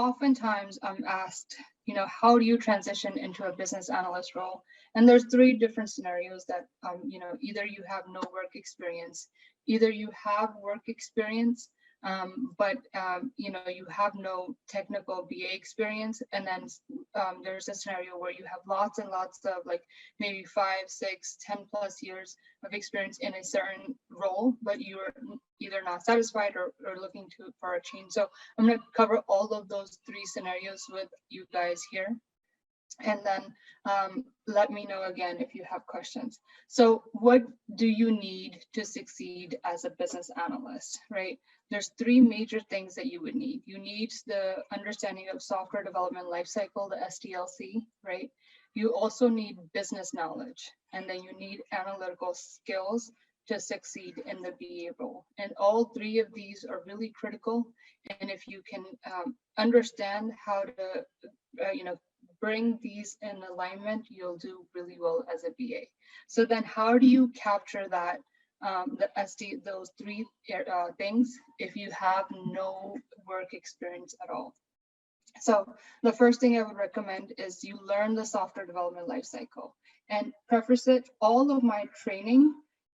oftentimes I'm asked, how do you transition into a business analyst role? And there's three different scenarios that, either you have no work experience, either you have work experience, but you have no technical BA experience, and then there's a scenario where you have lots and lots of like maybe 5, 6, 10 plus years of experience in a certain role, but you're either not satisfied or looking for a change. So I'm going to cover all of those three scenarios with you guys here. And then let me know again if you have questions. So what do you need to succeed as a business analyst, right? There's three major things that you would need. You need the understanding of software development lifecycle, the SDLC, right? You also need business knowledge, and then you need analytical skills to succeed in the BA role. And all three of these are really critical. And if you can understand how to, bring these in alignment, you'll do really well as a BA. So then how do you capture that, those three things if you have no work experience at all? So the first thing I would recommend is you learn the software development lifecycle. And preface it, all of my training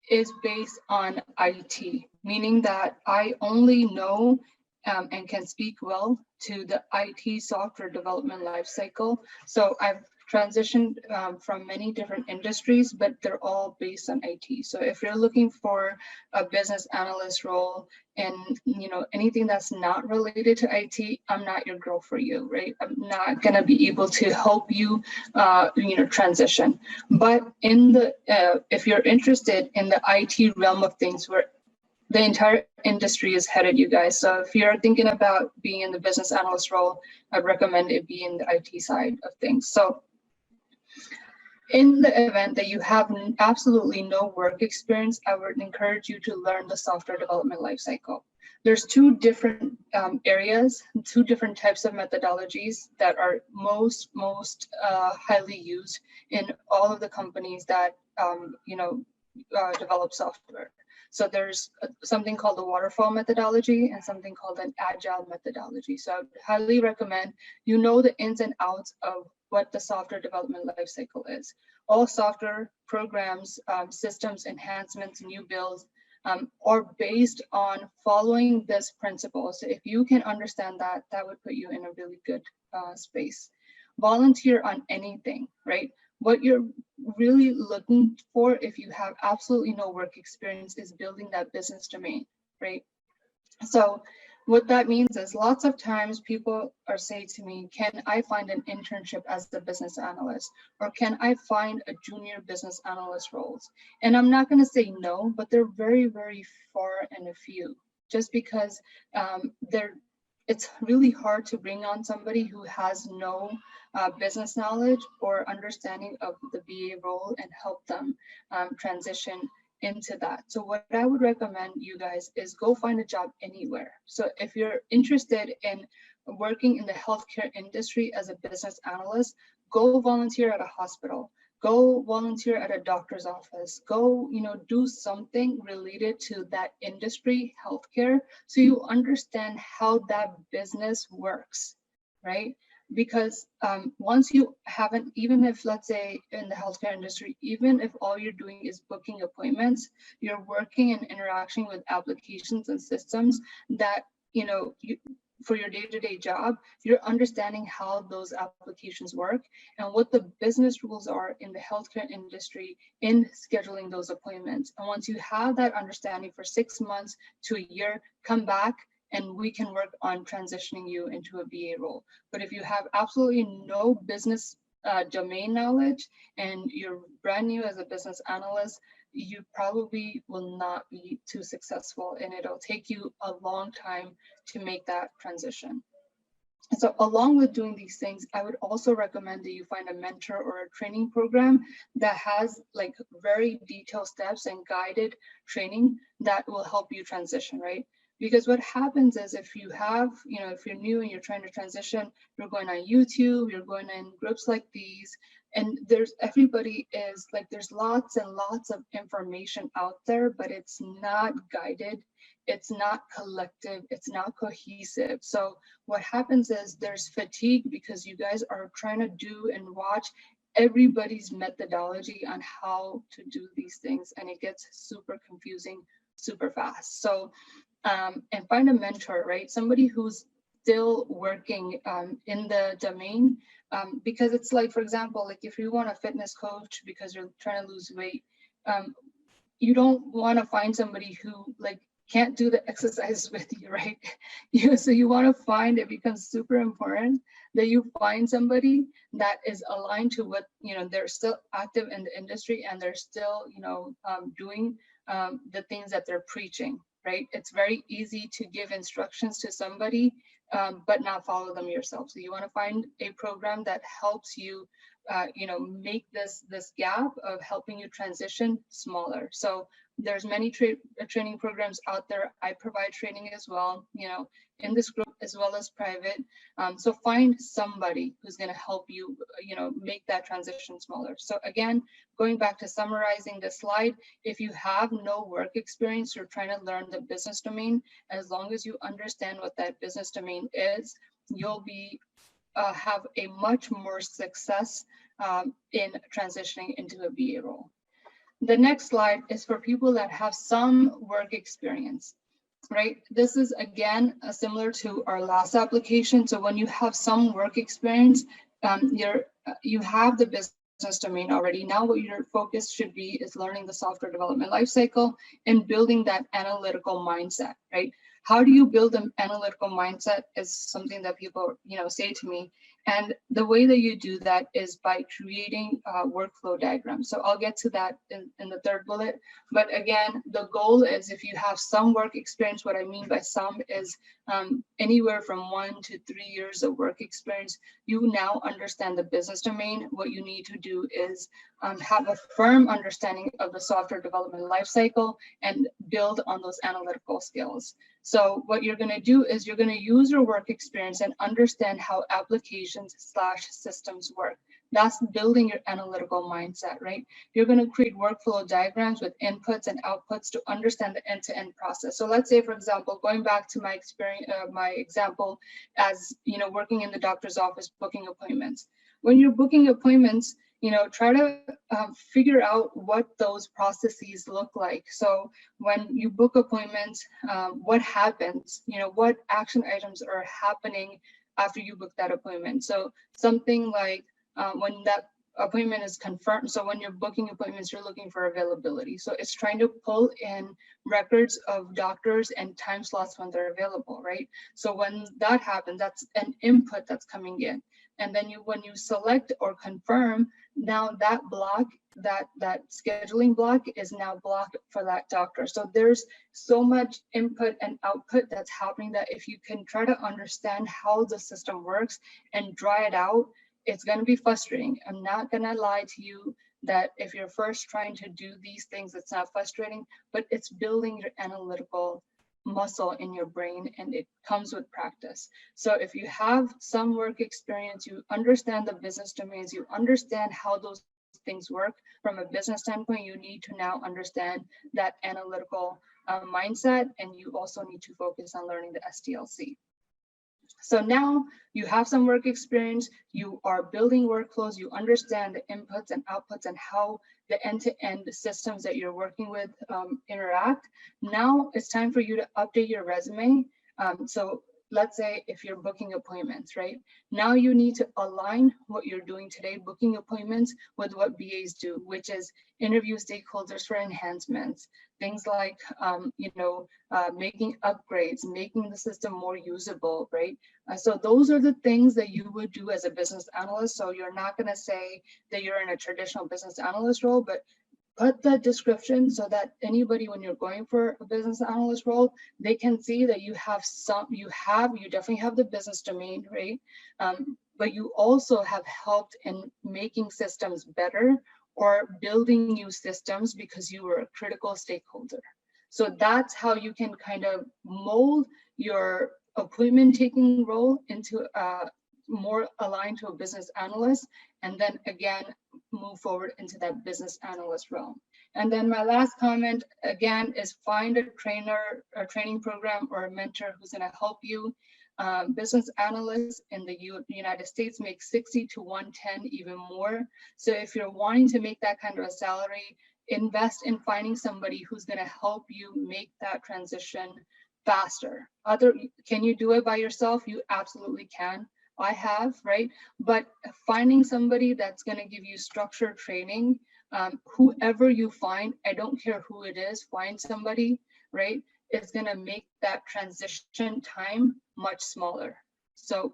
is based on IT, meaning that I only know and can speak well to the IT software development lifecycle. So I've transitioned from many different industries, but they're all based on IT. So if you're looking for a business analyst role and anything that's not related to IT, I'm not your girl for you, right? I'm not gonna be able to help you, transition. But in the if you're interested in the IT realm of things, where the entire industry is headed, you guys. So if you're thinking about being in the business analyst role, I'd recommend it be in the IT side of things. So in the event that you have absolutely no work experience, I would encourage you to learn the software development lifecycle. There's two different areas, two different types of methodologies that are most highly used in all of the companies that develop software. So there's something called the waterfall methodology and something called an agile methodology. So I would highly recommend you know the ins and outs of what the software development lifecycle is. All software programs, systems enhancements, new builds are based on following this principle. So if you can understand that, that would put you in a really good space. Volunteer on anything, right? What you're really looking for, if you have absolutely no work experience, is building that business domain, right? So what that means is lots of times people are saying to me, can I find an internship as the business analyst? Or can I find a junior business analyst roles? And I'm not going to say no, but they're very, very far and a few, just because it's really hard to bring on somebody who has no business knowledge or understanding of the BA role and help them transition into that. So what I would recommend you guys is go find a job anywhere. So if you're interested in working in the healthcare industry as a business analyst, go volunteer at a hospital, go volunteer at a doctor's office, go, do something related to that industry, healthcare, so you understand how that business works, right? Because once you haven't, even if, let's say in the healthcare industry, even if all you're doing is booking appointments, you're working and interacting with applications and systems that, for your day-to-day job, you're understanding how those applications work and what the business rules are in the healthcare industry in scheduling those appointments. And once you have that understanding for 6 months to a year, come back and we can work on transitioning you into a BA role. But if you have absolutely no business domain knowledge and you're brand new as a business analyst, you probably will not be too successful, and it'll take you a long time to make that transition. So along with doing these things, I would also recommend that you find a mentor or a training program that has like very detailed steps and guided training that will help you transition, right? Because what happens is if you have, if you're new and you're trying to transition, you're going on YouTube, you're going in groups like these, And everybody is like, there's lots and lots of information out there, but it's not guided, it's not collective, it's not cohesive. So what happens is there's fatigue because you guys are trying to do and watch everybody's methodology on how to do these things, and it gets super confusing super fast. So and find a mentor, right? Somebody who's still working in the domain, because it's like, for example, like if you want a fitness coach because you're trying to lose weight, you don't want to find somebody who like can't do the exercises with you, right? So you want to find, it becomes super important that you find somebody that is aligned to what, they're still active in the industry and they're still, doing the things that they're preaching, right? It's very easy to give instructions to somebody, but not follow them yourself. So you want to find a program that helps you, make this gap of helping you transition smaller. So there's many training programs out there. I provide training as well, in this group as well as private. So find somebody who's going to help you, make that transition smaller. So again, going back to summarizing the slide, if you have no work experience, you're trying to learn the business domain, as long as you understand what that business domain is, you'll be have a much more success in transitioning into a BA role. The next slide is for people that have some work experience, right? This is again similar to our last application. So when you have some work experience, you have the business domain already. Now what your focus should be is learning the software development lifecycle and building that analytical mindset, right? How do you build an analytical mindset is something that people, say to me. And the way that you do that is by creating workflow diagrams. So I'll get to that in the third bullet. But again, the goal is if you have some work experience, what I mean by some is anywhere from 1 to 3 years of work experience, you now understand the business domain. What you need to do is have a firm understanding of the software development lifecycle and build on those analytical skills. So what you're going to do is you're going to use your work experience and understand how applications/systems work. That's building your analytical mindset, right? You're going to create workflow diagrams with inputs and outputs to understand the end-to-end process. So let's say, for example, going back to my experience, my example as, working in the doctor's office, booking appointments. When you're booking appointments, try to figure out what those processes look like. So when you book appointments, what happens, what action items are happening after you book that appointment. So something like when that appointment is confirmed. So when you're booking appointments, you're looking for availability. So it's trying to pull in records of doctors and time slots when they're available, right? So when that happens, that's an input that's coming in. And then when you select or confirm, now that block, that scheduling block is now blocked for that doctor. So there's so much input and output that's happening that if you can try to understand how the system works and draw it out, it's going to be frustrating. I'm not going to lie to you that if you're first trying to do these things, it's not frustrating, but it's building your analytical muscle in your brain, and it comes with practice. So if you have some work experience, you understand the business domains, you understand how those things work from a business standpoint, you need to now understand that analytical mindset, and you also need to focus on learning the SDLC. So now you have some work experience, you are building workflows, you understand the inputs and outputs and how the end-to-end systems that you're working with interact. Now it's time for you to update your resume. So let's say if you're booking appointments, right? Now you need to align what you're doing today, booking appointments, with what BAs do, which is interview stakeholders for enhancements, things like, making upgrades, making the system more usable, right? So those are the things that you would do as a business analyst. So you're not going to say that you're in a traditional business analyst role, but put the description so that anybody, when you're going for a business analyst role, they can see that you definitely have the business domain, right? But you also have helped in making systems better or building new systems because you were a critical stakeholder. So that's how you can kind of mold your appointment taking role into more aligned to a business analyst, and then again, move forward into that business analyst realm. And then my last comment again is find a trainer, a training program, or a mentor who's going to help you. Business analysts in the United States make 60 to 110, even more. So if you're wanting to make that kind of a salary, invest in finding somebody who's going to help you make that transition faster. Can you do it by yourself? You absolutely can. I have, right? But finding somebody that's going to give you structured training, whoever you find, I don't care who it is, find somebody, right? It's going to make that transition time much smaller. So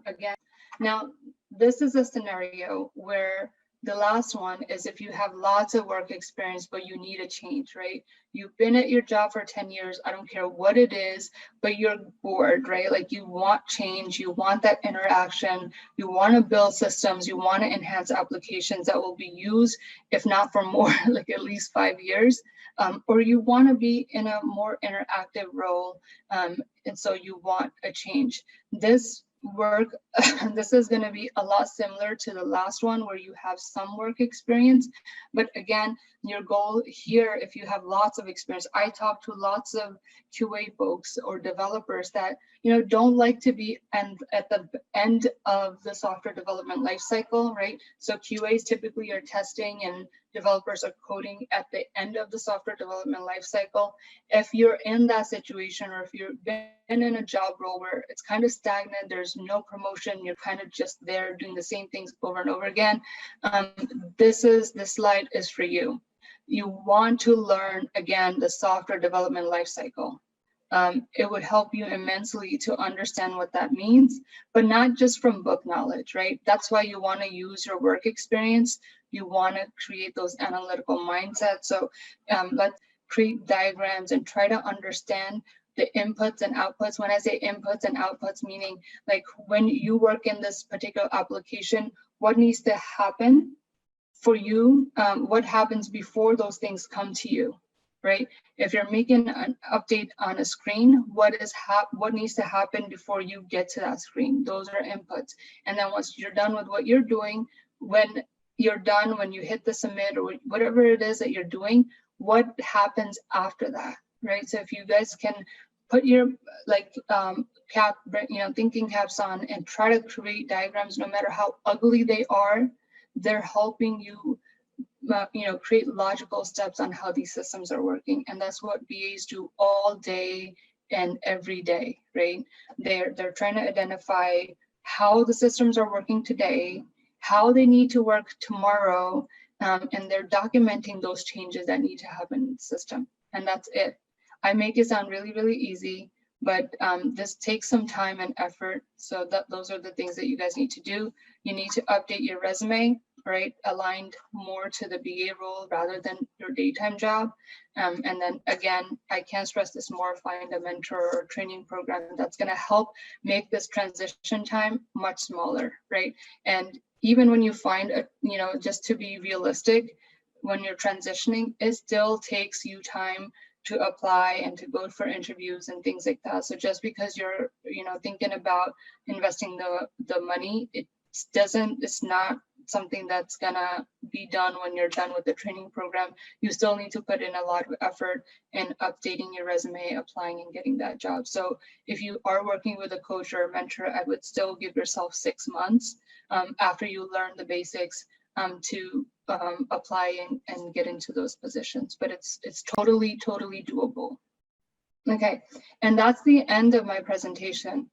again, now this is a scenario where the last one is if you have lots of work experience, but you need a change, right? You've been at your job for 10 years, I don't care what it is, but you're bored, right? Like you want change, you want that interaction, you want to build systems, you want to enhance applications that will be used, if not for more, like at least 5 years, or you want to be in a more interactive role, and so you want a change. This work, this is going to be a lot similar to the last one where you have some work experience, but again, your goal here, if you have lots of experience, I talk to lots of QA folks or developers that don't like to be at the end of the software development lifecycle, right? So QAs typically are testing and developers are coding at the end of the software development lifecycle. If you're in that situation, or if you've been in a job role where it's kind of stagnant, there's no promotion, you're kind of just there doing the same things over and over again, this slide is for you. You want to learn, again, the software development lifecycle. It would help you immensely to understand what that means, but not just from book knowledge, right? That's why you want to use your work experience. You want to create those analytical mindsets. So let's create diagrams and try to understand the inputs and outputs. When I say inputs and outputs, meaning like when you work in this particular application, what needs to happen for you, what happens before those things come to you, right? If you're making an update on a screen, what needs to happen before you get to that screen? Those are inputs. And then once you're done with what you're doing, when you're done, when you hit the submit or whatever it is that you're doing, what happens after that, right? So if you guys can put your thinking caps on and try to create diagrams, no matter how ugly they are, they're helping you create logical steps on how these systems are working. And that's what BAs do all day and every day, right? They're trying to identify how the systems are working today, how they need to work tomorrow, and they're documenting those changes that need to happen in the system. And that's it. I make it sound really, really easy, but this takes some time and effort. So those are the things that you guys need to do. You need to update your resume, right? Aligned more to the BA role rather than your daytime job. And then again, I can't stress this more, find a mentor or training program that's gonna help make this transition time much smaller, right? And even when you find just to be realistic, when you're transitioning, it still takes you time to apply and to go for interviews and things like that. So just because you're thinking about investing the money, it's not something that's gonna be done when you're done with the training program. You still need to put in a lot of effort in updating your resume, applying and getting that job. So if you are working with a coach or a mentor, I would still give yourself 6 months after you learn the basics to apply and get into those positions. But it's totally doable. Okay, and that's the end of my presentation.